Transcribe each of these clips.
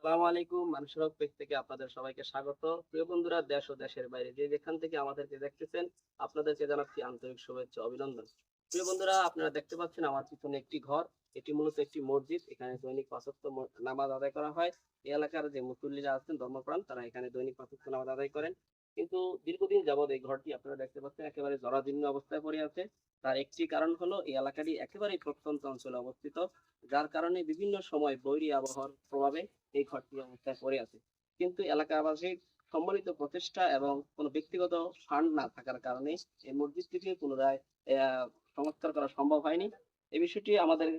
আসসালামু আলাইকুম। মানুষের হক পেজ থেকে আপনাদের সবাইকে স্বাগত। প্রিয় বন্ধুরা, দেশ ও দেশের বাইরে যে যেখান থেকে আমাদেরকে দেখতেছেন, আপনাদেরকে জানাচ্ছি আন্তরিক শুভেচ্ছা ও অভিনন্দন। প্রিয় বন্ধুরা, আপনারা দেখতে পাচ্ছেন আমার পিছনে একটি ঘর। এটি মূলত একটি মসজিদ। এখানে দৈনিক ৫ ওয়াক্ত নামাজ আদায় করা হয়। এই এলাকার যে মুসল্লিরা আছেন ধর্মপ্রাণ, তারা এখানে দৈনিক ৫ ওয়াক্ত নামাজ আদায় করেন। কিন্তু দীর্ঘদিন যাবৎ এই ঘরটি আপনারা দেখতে পাচ্ছেন একেবারে জরাজীর্ণ অবস্থায় পড়ে আছে। তার একটি কারণ হলো এই এলাকাটি একেবারেই প্রত্যন্ত অঞ্চলে অবস্থিত। যার কারণে বিভিন্ন সময় বৈরী আবহাওয়ার প্রভাবে এই ঘরটি অবস্থায় পড়ে আছে। কিন্তু এলাকাবাসীর সম্মিলিত প্রচেষ্টা এবং কোনো ব্যক্তিগত ফান্ড না থাকার কারণে এই মসজিদটিকে পুনরায় সংস্কার করা সম্ভব হয়নি। এই বিষয়টি আমাদের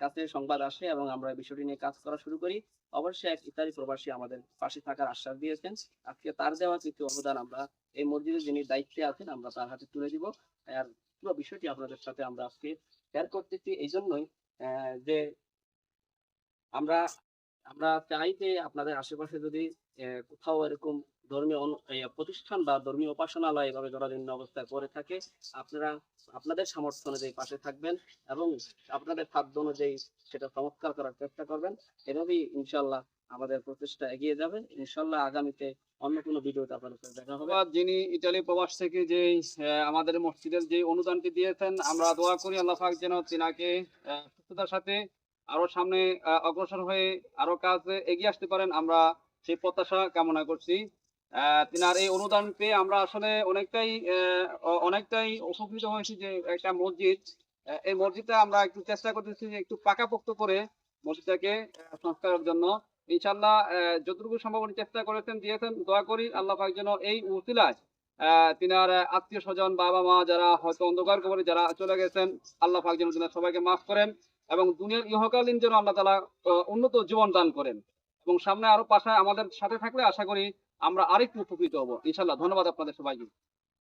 কাছে সংবাদ আসে এবং আমরা এই বিষয়টি নিয়ে কাজ করা শুরু করি। অবশ্যই এক ইতালি প্রবাসী আমাদের পাশে থাকার আশ্বাস দিয়েছেন। আজকে তার দেওয়া কিছু অনুদান আমরা এই মসজিদের যিনি দায়িত্বে আছেন আমরা তার হাতে তুলে দিব। আর পুরো বিষয়টি আপনাদের সাথে আমরা আজকে শেয়ার করতেছি এই জন্যই যে আমরা আমরা চাই যে আপনাদের আশেপাশে যদি কোথাও এরকম ধর্মীয় প্রতিষ্ঠান বা ধর্মীয় উপাসনালয় এভাবে জরাজীর্ণ অবস্থায় পড়ে থাকে, আপনারা আপনাদের সামর্থ্য অনুযায়ী পাশে থাকবেন এবং আপনাদের সাধ্য অনুযায়ী সেটা সংস্কার করার চেষ্টা করবেন। এভাবেই ইনশাল্লাহ আমাদের প্রচেষ্টা এগিয়ে যাবে। ইনশাল্লাহ আগামীতে অন্য কোনো ভিডিওতে আপনাদের সাথে দেখা হবে। যিনি ইতালি প্রবাস থেকে যে আমাদের মসজিদের যে অনুদানটি দিয়েছেন, আমরা দোয়া করি আল্লাহ পাক যেন তিনাকে সুস্থতার সাথে আরো সামনে অগ্রসর হয়ে আরো কাজে এগিয়ে আসতে পারেন, আমরা সেই প্রত্যাশা কামনা করছি। তিনার এই অনুদান পেয়ে আমরা আসলে অনেকটাই উপকৃত হয়েছি যে একটা মসজিদ, এই মসজিদটা আমরা একটু চেষ্টা করতেছি যে একটু পাকাপোক্ত করে মসজিদটাকে সংস্কারের জন্য। ইনশাল্লাহ যতটুকু সম্ভব উনি চেষ্টা করেছেন, দিয়েছেন। দোয়া করি আল্লাহ পাক যেন এই উসিলায় তিনার আত্মীয় স্বজন, বাবা মা যারা হয়তো অন্ধকার কবরে যারা চলে গেছেন, আল্লাহ পাক যেন তিনার সবাইকে মাফ করেন এবং দুনিয়ার ইহকালীন যেন আল্লাহ তাআলা উন্নত জীবন দান করেন। এবং সামনে আরো পাশে আমাদের সাথে থাকলে আশা করি আমরা আরেকটু উপকৃত হব ইনশাআল্লাহ। ধন্যবাদ আপনাদের সবাইকে।